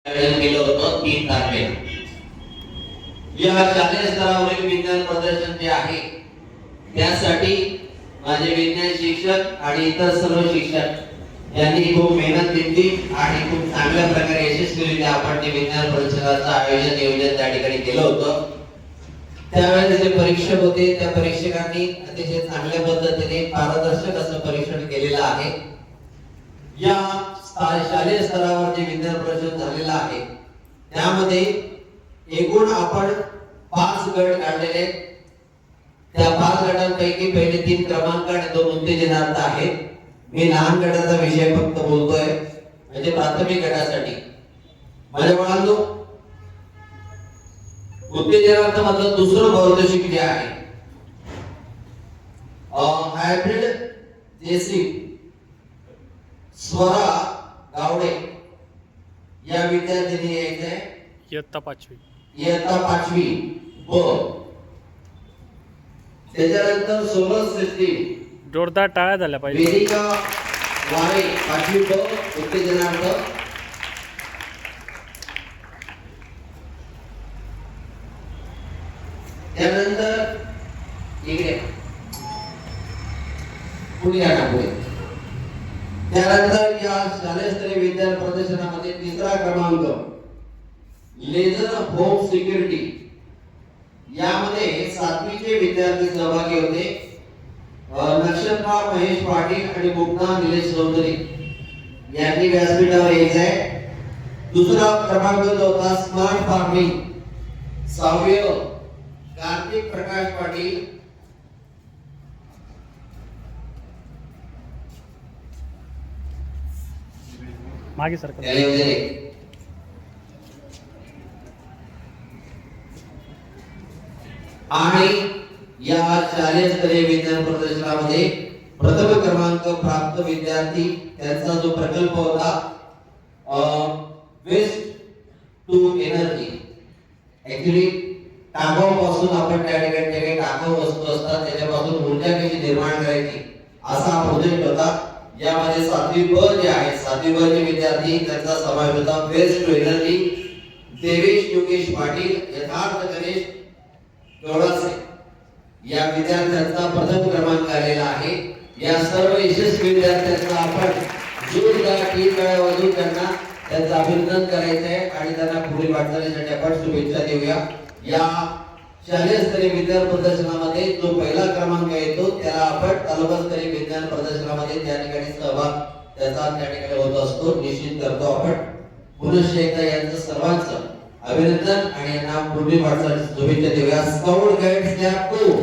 आयोजन केलं होतं 3 तारखेला. या शालेय स्तरावरील विज्ञान प्रदर्शन जे आहे त्यासाठी माझे विज्ञान शिक्षक आणि इतर सर्व शिक्षक यांनी खूप मेहनत घेतली आणि खूप चांगल्या प्रकारे यशस्वीरित्या आपण ते विज्ञान प्रदर्शनाचं आयोजन नियोजन त्या ठिकाणी केलं होतं. त्यावेळेस जे परीक्षक होते त्या परीक्षकांनी अतिशय चांगल्या पद्धतीने पारदर्शक असं परीक्षण केलेलं आहे. या शालेय स्तरावर जे विज्ञान प्रदर्शन झालेलं आहे त्यामध्ये एकूण आपण 5 गट काढलेले. त्या 5 गटांपैकी पहिले 3 क्रमांक आणि 2 उत्तेजनार्थ आहेत. मी लहान गटाचा विषय फक्त बोलतोय म्हणजे प्राथमिक गटासाठी. माझ्या मुलांनो, उत्तेजनार्थ मधलं दुसरं बहुउद्देशिक जे आहे हायब्रिड देसी स्वरा गावडे या विद्यार्थिनी यायचंय इयत्ता 5वी ब. त्याच्यानंतर सोलर सिस्टीम जोरदार टाळ्या झाल्या पाहिजे. वेदिका वारे 5वी ब उत्तेजनार्थ. त्यानंतर इकडे पुढे या पुढे. त्यानंतर या शालेय स्तरीय विज्ञान प्रदर्शनामध्ये 3रा क्रमांक लेझर होम सिक्युरिटी यामध्ये 7वीचे विद्यार्थी सहभागी होते. नक्षत्रा महेश पाटील आणि मुक्ता निलेश चौधरी यांनी व्यासपीठावर यायचं आहे. दुसरा क्रमांक जो होता स्मार्ट फार्मिंग 6वी कार्तिक प्रकाश पाटील. मागे सरकार आणि या शालेय स्तरीय विज्ञान प्रदर्शनामध्ये प्रथम क्रमांक प्राप्त विद्यार्थी त्यांचा जो प्रकल्प होता वेस्ट टू एनर्जी. ऍक्च्युली टाकाऊ पासून आपण त्या ठिकाणी काही टाकाऊ वस्तू असतात त्याच्यापासून ऊर्जा कशी निर्माण करायची असा हा प्रोजेक्ट होता. यामध्ये 7वी ब जे आहे 7वी ब चे विद्यार्थी त्यांचा समावेश होता. Waste to energy Devesh Yogesh Patil Yatharth Ganesh गौडासे या विद्यार्थ्यांचा प्रथम क्रमांक आलेला आहे. या सर्व यशस्वी विद्यार्थ्यांचा आपण जोरदार 3 टाळ्या वाजवून त्यांना त्यांचं अभिनंदन करायचं आहे आणि त्यांना पुढील वाटचालीसाठी आपण शुभेच्छा देऊया. या शालेय स्तरीय विज्ञान प्रदर्शनामध्ये जो पहिला क्रमांक येतो त्याला आपण तालुकास्तरीय विज्ञान प्रदर्शनामध्ये त्या ठिकाणी सहभाग त्याचा त्या ठिकाणी होत असतो निश्चित करतो आपण. पुनश्च एकदा यांचं सर्वांचं अभिनंदन आणि यांना पुढील वाटचालीसाठी शुभेच्छा देऊया. Scout guides lab 2